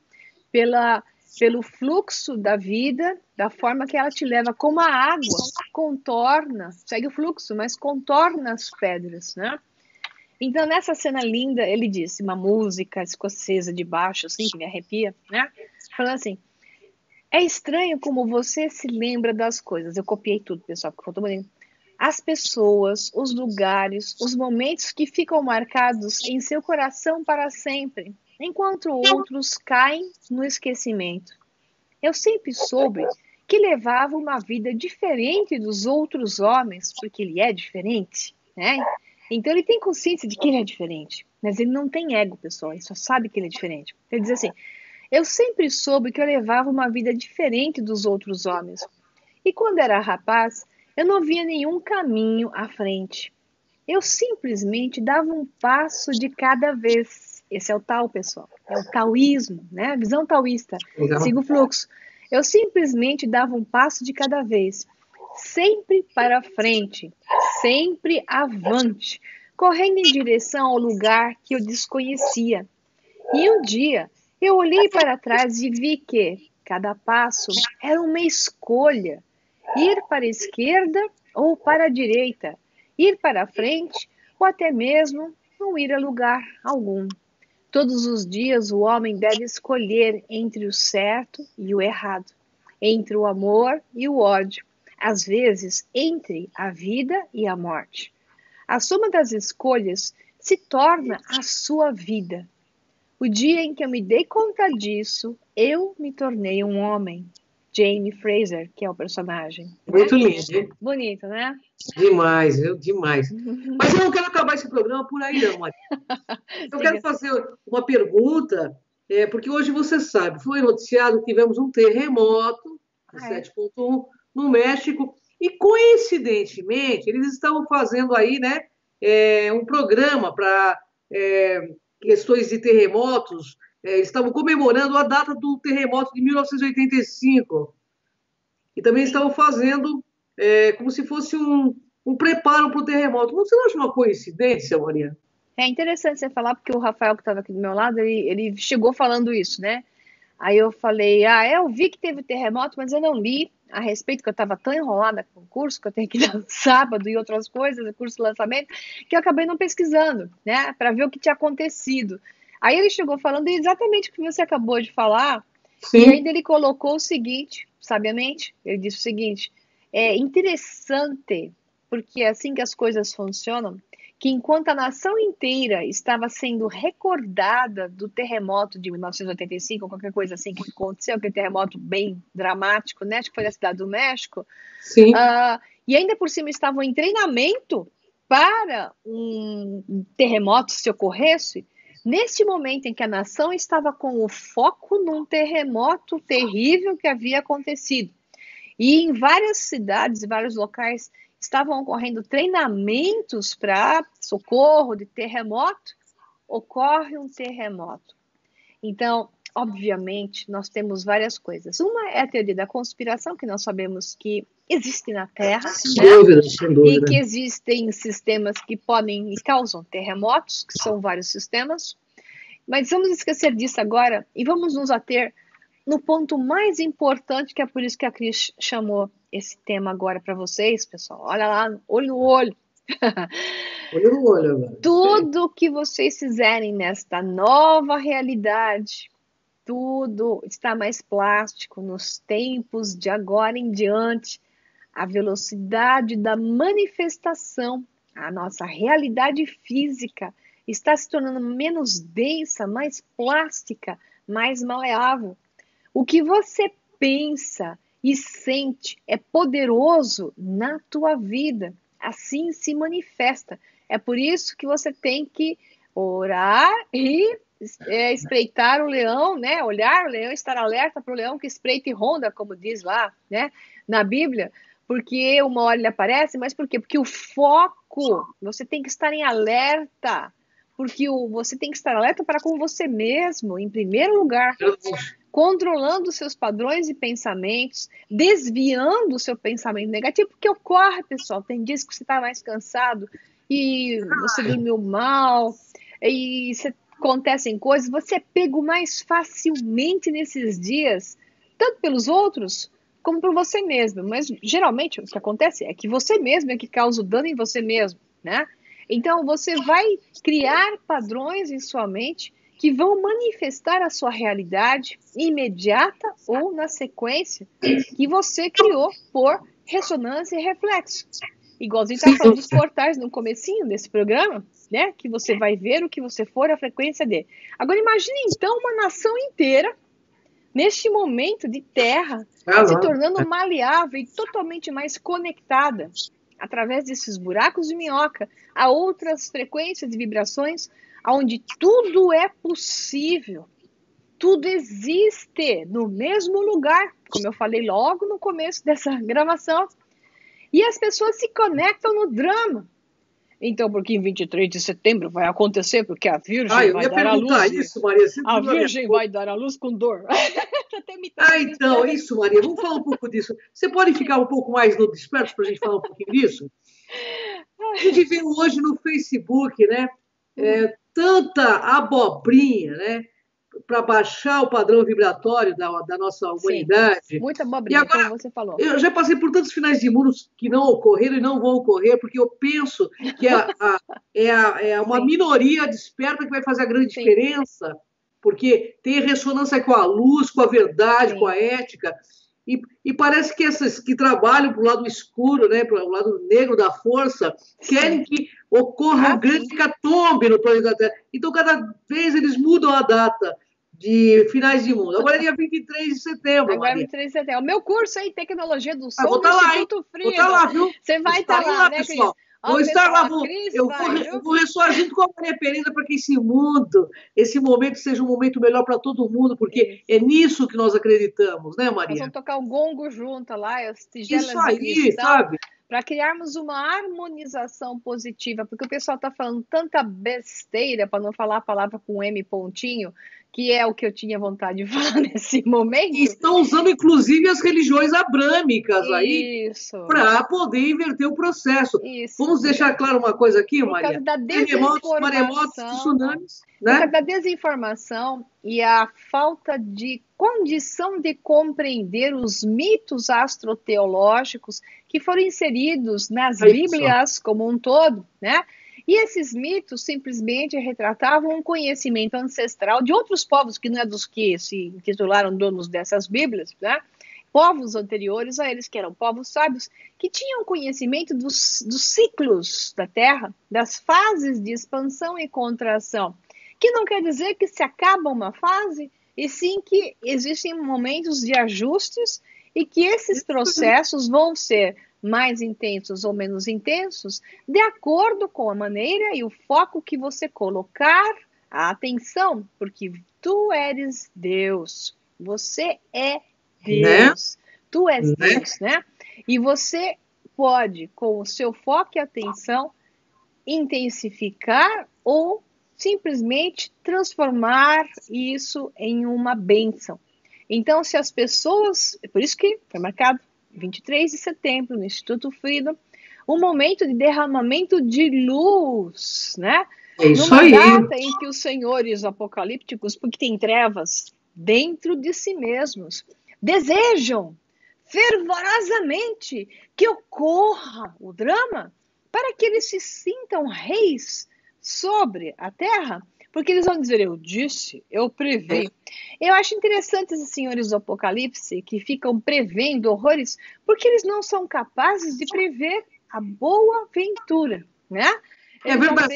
pelo fluxo da vida, da forma que ela te leva, como a água contorna, segue o fluxo, mas contorna as pedras, né? Então, nessa cena linda, ele disse, uma música escocesa de baixo, assim, que me arrepia, né? Falando assim, é estranho como você se lembra das coisas. Eu copiei tudo, pessoal, porque ficou tão bonito. As pessoas, os lugares, os momentos que ficam marcados em seu coração para sempre, enquanto outros caem no esquecimento. Eu sempre soube que levava uma vida diferente dos outros homens, porque ele é diferente, né? Então ele tem consciência de que ele é diferente, mas ele não tem ego, pessoal, ele só sabe que ele é diferente. Ele diz assim, eu sempre soube que eu levava uma vida diferente dos outros homens. E quando era rapaz, eu não via nenhum caminho à frente. Eu simplesmente dava um passo de cada vez. Esse é o tal, pessoal. É o taoísmo, né? A visão taoísta. Legal. Siga o fluxo. Eu simplesmente dava um passo de cada vez. Sempre para frente. Sempre avante. Correndo em direção ao lugar que eu desconhecia. E um dia, eu olhei para trás e vi que cada passo era uma escolha. Ir para a esquerda ou para a direita. Ir para a frente ou até mesmo não ir a lugar algum. Todos os dias o homem deve escolher entre o certo e o errado, entre o amor e o ódio, às vezes entre a vida e a morte. A soma das escolhas se torna a sua vida. O dia em que eu me dei conta disso, eu me tornei um homem. Jane Fraser, que é o personagem. Muito lindo, hein? Bonito, né? Demais, viu? Demais. Mas eu não quero acabar esse programa por aí, não, Maria. Eu quero fazer uma pergunta, porque hoje você sabe, foi noticiado que tivemos um terremoto, 7,1, no México, e coincidentemente eles estavam fazendo aí, né, um programa para questões de terremotos, estavam comemorando a data do terremoto de 1985, e também estavam fazendo como se fosse um preparo para o terremoto. Você não acha uma coincidência, Maria? É interessante você falar, porque o Rafael, que estava aqui do meu lado, ele chegou falando isso, né? Aí eu falei, eu vi que teve terremoto, mas eu não li a respeito, que eu estava tão enrolada com o curso, que eu tenho que ir no sábado e outras coisas, curso de lançamento, que eu acabei não pesquisando, né? Para ver o que tinha acontecido. Aí ele chegou falando exatamente o que você acabou de falar, Sim. E ainda ele colocou o seguinte, sabiamente, ele disse o seguinte, é interessante, porque é assim que as coisas funcionam, que enquanto a nação inteira estava sendo recordada do terremoto de 1985, ou qualquer coisa assim que aconteceu, aquele terremoto bem dramático, né? Acho que foi na cidade do México. Sim. E ainda por cima estavam em treinamento para um terremoto se ocorresse. Neste momento em que a nação estava com o foco num terremoto terrível que havia acontecido. E em várias cidades, vários locais, estavam ocorrendo treinamentos para socorro de terremoto, ocorre um terremoto. Então, obviamente, nós temos várias coisas. Uma é a teoria da conspiração, que nós sabemos que existe na Terra, sem dúvida. E que existem sistemas que podem e causam terremotos, que são vários sistemas. Mas vamos esquecer disso agora e vamos nos ater no ponto mais importante, que é por isso que a Cris chamou esse tema agora para vocês, pessoal. Olha lá, olho no olho. Olho no olho agora. Tudo que vocês fizerem nesta nova realidade, tudo está mais plástico nos tempos de agora em diante. A velocidade da manifestação, a nossa realidade física está se tornando menos densa, mais plástica, mais maleável. O que você pensa e sente é poderoso na tua vida. Assim se manifesta. É por isso que você tem que orar e espreitar o leão, né? Olhar o leão, estar alerta para o leão que espreita e ronda, como diz lá, né? Na Bíblia. Porque uma hora ele aparece, mas por quê? Porque o foco, você tem que estar em alerta. Porque você tem que estar alerta para com você mesmo, em primeiro lugar. Controlando os seus padrões e pensamentos, desviando o seu pensamento negativo, porque ocorre, pessoal, tem dias que você está mais cansado e você dormiu mal, e acontecem coisas, você é pego mais facilmente nesses dias, tanto pelos outros, como por você mesmo. Mas, geralmente, o que acontece é que você mesmo é que causa o dano em você mesmo, né? Então, você vai criar padrões em sua mente que vão manifestar a sua realidade imediata ou na sequência que você criou por ressonância e reflexo. Igualzinho estava falando dos portais no comecinho desse programa, né? Que você vai ver o que você for, a frequência dele. Agora imagine então uma nação inteira, neste momento de terra, se tornando maleável e totalmente mais conectada, através desses buracos de minhoca, a outras frequências de vibrações, onde tudo é possível. Tudo existe no mesmo lugar, como eu falei logo no começo dessa gravação. E as pessoas se conectam no drama. Então, porque em 23 de setembro vai acontecer, porque a Virgem vai dar a luz. Isso, Maria. A Virgem vai dar a luz com dor. Então, isso, Maria. Vamos falar um pouco disso. Você pode ficar um pouco mais no desperto para a gente falar um pouquinho disso? A gente vê hoje no Facebook, né? Tanta abobrinha, né? Para baixar o padrão vibratório da nossa humanidade. Sim, muita abobrinha, e agora, como você falou. Eu já passei por tantos finais de mundo que não ocorreram e não vão ocorrer, porque eu penso que é uma minoria desperta que vai fazer a grande diferença, porque tem ressonância com a luz, com a verdade, com a ética. E parece que essas que trabalham para o lado escuro, né, para o lado negro da força, querem que ocorra um grande hecatombe no planeta Terra. Então, cada vez eles mudam a data de finais de mundo. Agora é dia 23 de setembro. Agora é 23 de setembro. O meu curso aí, Tecnologia do Som, vou do Instituto Frida. Vou estar lá, viu? Você vai estar lá, né, pessoal? Vou estar lá, eu vou ressoar junto com a Maria Perenda para que esse mundo, esse momento seja um momento melhor para todo mundo, porque é nisso que nós acreditamos, né, Maria? Nós vamos tocar o gongo junto lá, as tigelas isso aí, de cristal, sabe? Para criarmos uma harmonização positiva, porque o pessoal está falando tanta besteira, para não falar a palavra com M pontinho, que é o que eu tinha vontade de falar nesse momento. E estão usando, inclusive, as religiões abrâmicas aí para poder inverter o processo. Isso. Vamos deixar claro uma coisa aqui, Maria? Por causa da desinformação, maremotos, tsunamis, né? Por causa da desinformação e a falta de condição de compreender os mitos astroteológicos que foram inseridos nas Bíblias como um todo, né? E esses mitos simplesmente retratavam um conhecimento ancestral de outros povos, que não é dos que se intitularam donos dessas Bíblias, né? Povos anteriores a eles, que eram povos sábios, que tinham conhecimento dos ciclos da Terra, das fases de expansão e contração, que não quer dizer que se acaba uma fase, e sim que existem momentos de ajustes e que esses processos vão ser mais intensos ou menos intensos, de acordo com a maneira e o foco que você colocar a atenção, porque tu eres Deus, você é Deus, tu és Deus, né? E você pode, com o seu foco e atenção, intensificar ou simplesmente transformar isso em uma bênção. Então, se as pessoas, por isso que foi marcado 23 de setembro, no Instituto Freedom, um momento de derramamento de luz, né? Isso numa aí. data em que os senhores apocalípticos, porque tem trevas dentro de si mesmos, desejam fervorosamente que ocorra o drama para que eles se sintam reis sobre a terra, porque eles vão dizer, eu disse, eu previ. Eu acho interessante esses senhores do Apocalipse que ficam prevendo horrores, porque eles não são capazes de prever a boa ventura, né? É verdade,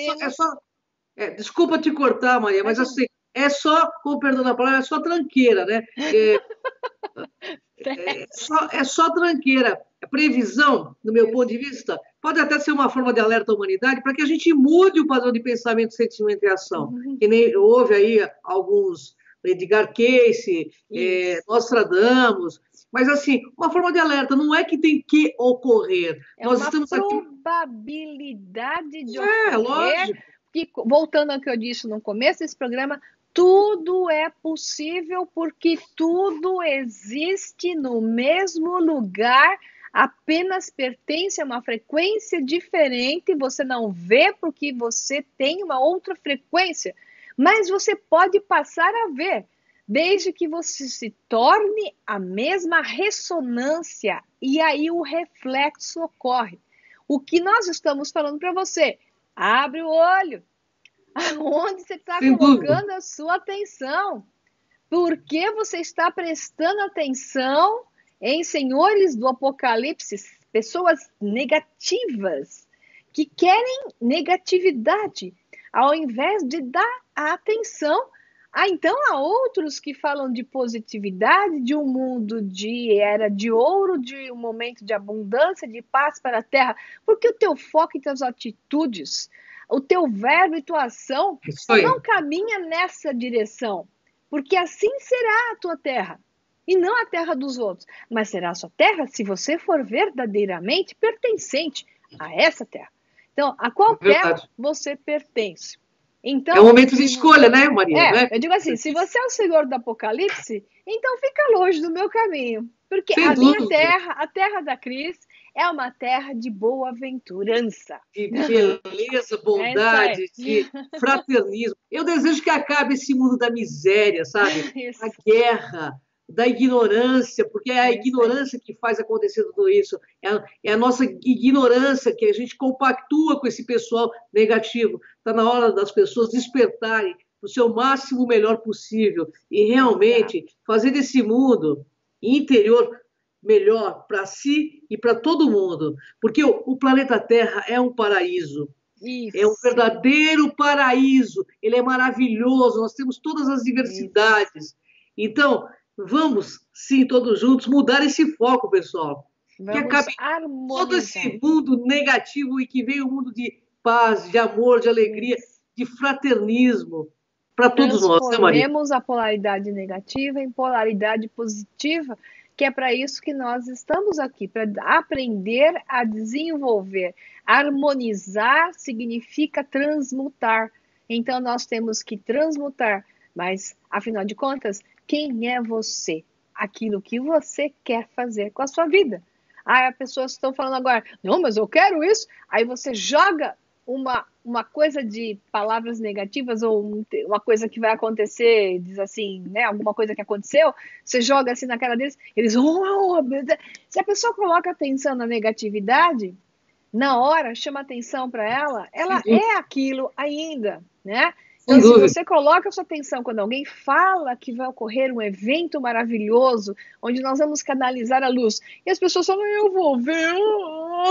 desculpa te cortar, Maria, mas assim, é só, com perdão da palavra, é só tranqueira, né? É só tranqueira. A previsão, do meu ponto de vista, pode até ser uma forma de alerta à humanidade para que a gente mude o padrão de pensamento, sentimento e ação. Que nem houve aí alguns, Edgar Cayce, Nostradamus, mas assim, uma forma de alerta, não é que tem que ocorrer. Nós estamos probabilidade de ocorrer. Lógico. Que, voltando ao que eu disse no começo desse programa, tudo é possível porque tudo existe no mesmo lugar, apenas pertence a uma frequência diferente, você não vê porque você tem uma outra frequência, mas você pode passar a ver, desde que você se torne a mesma ressonância, e aí o reflexo ocorre. O que nós estamos falando para você, Abre o olho. Aonde você está Sem colocando dúvida. a sua atenção? Por que você está prestando atenção em senhores do Apocalipse, pessoas negativas, que querem negatividade, ao invés de dar a atenção então há outros que falam de positividade, de um mundo de era de ouro, de um momento de abundância, de paz para a terra, porque o teu foco e tuas atitudes, o teu verbo e tua ação Isso aí. não caminha nessa direção, porque assim será a tua terra, e não a terra dos outros, mas será a sua terra se você for verdadeiramente pertencente a essa terra. Então, a qual terra você pertence? Então, é um momento de escolha, né, Maria? Né? Eu digo assim, se você é o Senhor do Apocalipse, então fica longe do meu caminho. Porque Sem a dúvida. minha terra, a terra da Cris, é uma terra de boa-aventurança. De beleza, bondade, de fraternismo. Eu desejo que acabe esse mundo da miséria, sabe? Isso. A guerra, da ignorância, porque é a ignorância que faz acontecer tudo isso. É a nossa ignorância que a gente compactua com esse pessoal negativo. Está na hora das pessoas despertarem o seu máximo melhor possível e realmente fazer desse mundo interior melhor para si e para todo mundo. Porque o planeta Terra é um paraíso. Isso. É um verdadeiro paraíso. Ele é maravilhoso. Nós temos todas as diversidades. Isso. Então, vamos, sim, todos juntos, mudar esse foco, pessoal. Vamos que acabe todo esse mundo negativo e que venha um mundo de paz, de amor, de alegria, de fraternismo para todos nós, né, Maria? Transformemos a polaridade negativa em polaridade positiva, que é para isso que nós estamos aqui, para aprender a desenvolver. Harmonizar significa transmutar. Então, nós temos que transmutar. Mas, afinal de contas, quem é você? Aquilo que você quer fazer com a sua vida. As pessoas estão falando agora, não, mas eu quero isso. Aí você joga uma coisa de palavras negativas ou uma coisa que vai acontecer, diz assim, né, alguma coisa que aconteceu, você joga assim na cara deles, eles, se a pessoa coloca atenção na negatividade, na hora, chama atenção para ela é aquilo ainda, né? Então, se você coloca a sua atenção quando alguém fala que vai ocorrer um evento maravilhoso, onde nós vamos canalizar a luz, e as pessoas falam, eu vou ver,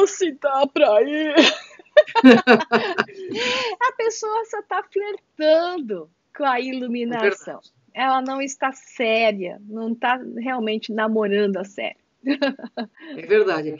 se dá para ir. A pessoa só está flertando com a iluminação. Ela não está séria, não está realmente namorando a sério. É verdade.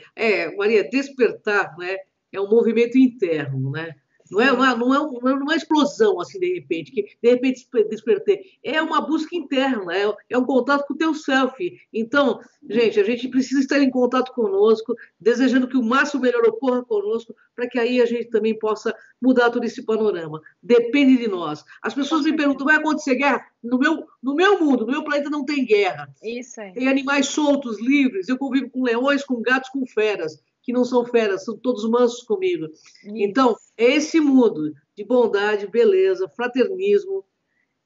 Maria, despertar, né, é um movimento interno, né? Não é uma explosão assim de repente, que de repente despertei. É uma busca interna, é um contato com o teu self. Então, gente, a gente precisa estar em contato conosco, desejando que o máximo melhor ocorra conosco, para que aí a gente também possa mudar todo esse panorama. Depende de nós. As pessoas me perguntam, vai acontecer guerra? No meu mundo, no meu planeta não tem guerra. Isso aí. Tem animais soltos, livres. Eu convivo com leões, com gatos, com feras, que não são feras, são todos mansos comigo. Isso. Então, é esse mundo de bondade, beleza, fraternismo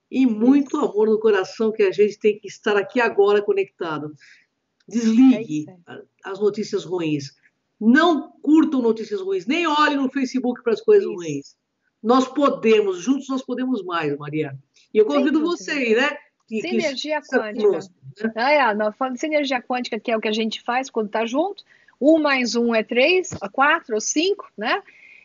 e muito amor no coração que a gente tem que estar aqui agora conectado. Desligue as notícias ruins. Não curtam notícias ruins, nem olhem no Facebook para as coisas ruins. Nós podemos, juntos nós podemos mais, Maria. E eu convido você aí, né? Sinergia quântica. Nós falamos de sinergia quântica, que é o que a gente faz quando está junto. 1 mais 1 é 3, 4 ou 5, né?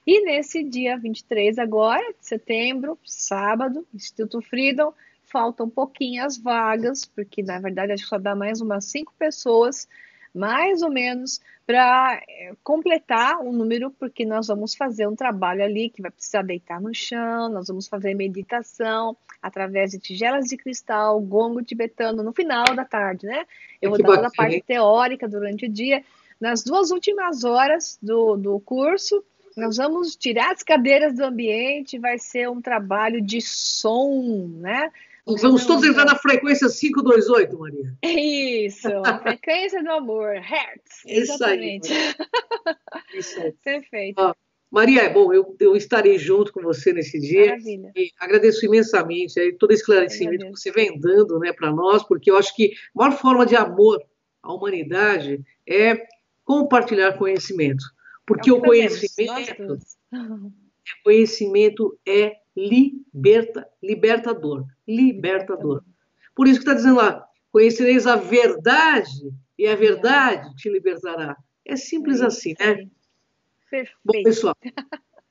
E nesse dia 23 agora, de setembro, sábado, Instituto Freedom, faltam pouquinhas vagas, porque na verdade acho que só dá mais umas 5 pessoas, mais ou menos, para completar o número, porque nós vamos fazer um trabalho ali que vai precisar deitar no chão, nós vamos fazer meditação através de tigelas de cristal, gongo tibetano, no final da tarde, né? Eu vou dar toda a parte teórica durante o dia. Nas 2 últimas horas do curso, nós vamos tirar as cadeiras do ambiente, vai ser um trabalho de som, né? Nós vamos todos entrar na frequência 528, Maria. Isso, a frequência do amor, Hertz. Exatamente. Isso aí. Perfeito. Maria, bom, eu estarei junto com você nesse dia. Maravilha. E agradeço imensamente aí, todo esse esclarecimento que você vem dando, né, para nós, porque eu acho que a maior forma de amor à humanidade é compartilhar conhecimento. Porque o conhecimento Conhecimento é libertador. Libertador. Por isso que está dizendo lá, conhecereis a verdade e a verdade te libertará. É simples assim, né? Perfeito. Bom, pessoal,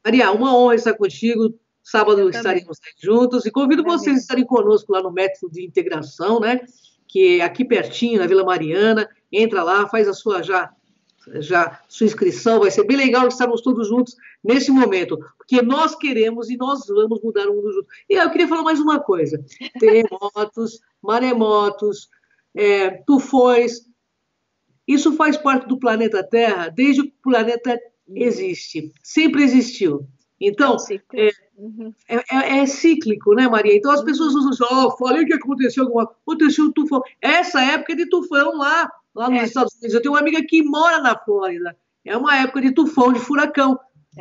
Maria, uma honra estar contigo. Sábado estaremos juntos e convido vocês a estarem conosco lá no Método de Integração, né? Que é aqui pertinho, na Vila Mariana. Entra lá, faz a sua sua inscrição, vai ser bem legal estarmos todos juntos nesse momento, porque nós queremos e nós vamos mudar o mundo juntos. E eu queria falar mais uma coisa: terremotos, maremotos, tufões, isso faz parte do planeta Terra desde que o planeta existe, sempre existiu. Então, é cíclico, né, Maria? Então as pessoas usam assim, falei que aconteceu um tufão. Essa época é de tufão lá nos Estados Unidos. Eu tenho uma amiga que mora na Flórida. É uma época de tufão, de furacão.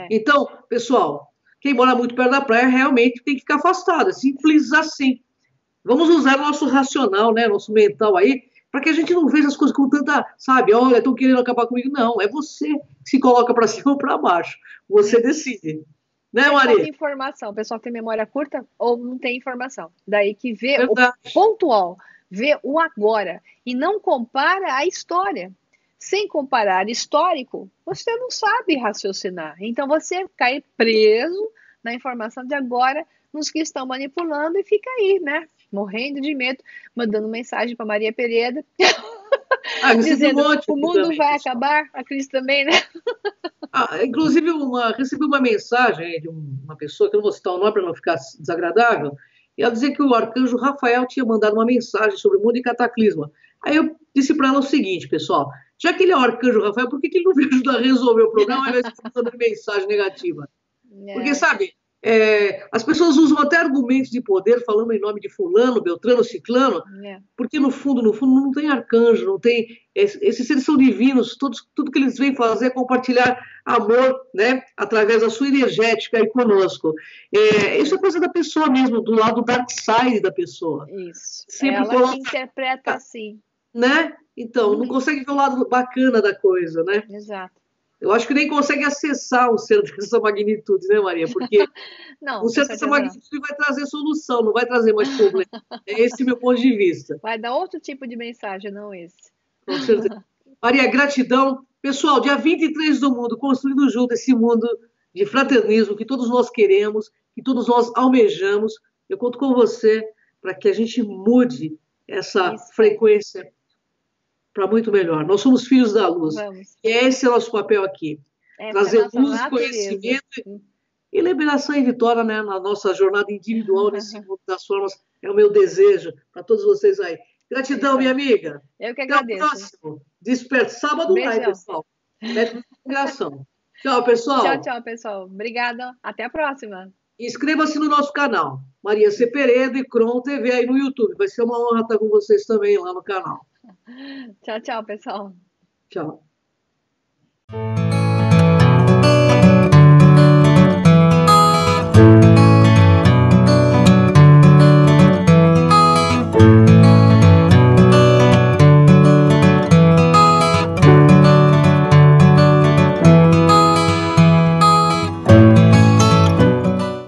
Então, pessoal, quem mora muito perto da praia realmente tem que ficar afastado. É simples assim. Vamos usar nosso racional, né, nosso mental aí, para que a gente não veja as coisas com tanta, sabe, olha, estão querendo acabar comigo. Não, é você que se coloca para cima ou para baixo. Você decide. Né, Maria? Tem informação. O pessoal tem memória curta ou não tem informação. Daí que vê o pontual, vê o agora e não compara a história. Sem comparar histórico, você não sabe raciocinar. Então você cai preso na informação de agora, nos que estão manipulando e fica aí, né? Morrendo de medo, mandando mensagem para Maria Pereda. Dizendo, o mundo também, vai acabar, a Cris também, né? Inclusive, recebi uma mensagem de uma pessoa, que eu não vou citar o nome para não ficar desagradável, e ela dizia que o arcanjo Rafael tinha mandado uma mensagem sobre o mundo e cataclisma. Aí eu disse para ela o seguinte, pessoal, já que ele é o arcanjo Rafael, por que ele não me ajuda a resolver o problema ao invés de ficar mandando mensagem negativa? Porque, sabe, as pessoas usam até argumentos de poder falando em nome de fulano, beltrano, ciclano, porque no fundo não tem arcanjo, não tem... Esses seres são divinos, tudo que eles vêm fazer é compartilhar amor, né, através da sua energética aí conosco. Isso é coisa da pessoa mesmo, do lado dark side da pessoa. Isso, ela que interpreta assim. Né? Então, não consegue ver o lado bacana da coisa, né? Exato. Eu acho que nem consegue acessar um ser dessa magnitude, né, Maria? Porque não, um ser dessa magnitude vai trazer solução, não vai trazer mais problema. É esse meu ponto de vista. Vai dar outro tipo de mensagem, não esse. Com certeza. Maria, gratidão. Pessoal, dia 23 do mundo, construindo junto esse mundo de fraternismo que todos nós queremos, que todos nós almejamos. Eu conto com você para que a gente mude essa frequência para muito melhor. Nós somos filhos da luz. E esse é o nosso papel aqui. Trazer luz, conhecimento e liberação e vitória, né, na nossa jornada individual nesse mundo das formas. É o meu desejo para todos vocês aí. Gratidão, minha amiga. Eu que agradeço. Até o próximo. Desperto. Sábado mais, pessoal. Integração. Tchau, pessoal. Tchau, pessoal. Obrigada. Até a próxima. Inscreva-se no nosso canal. Maria C. Peredo e Cron TV aí no YouTube. Vai ser uma honra estar com vocês também lá no canal. Tchau, pessoal. Tchau.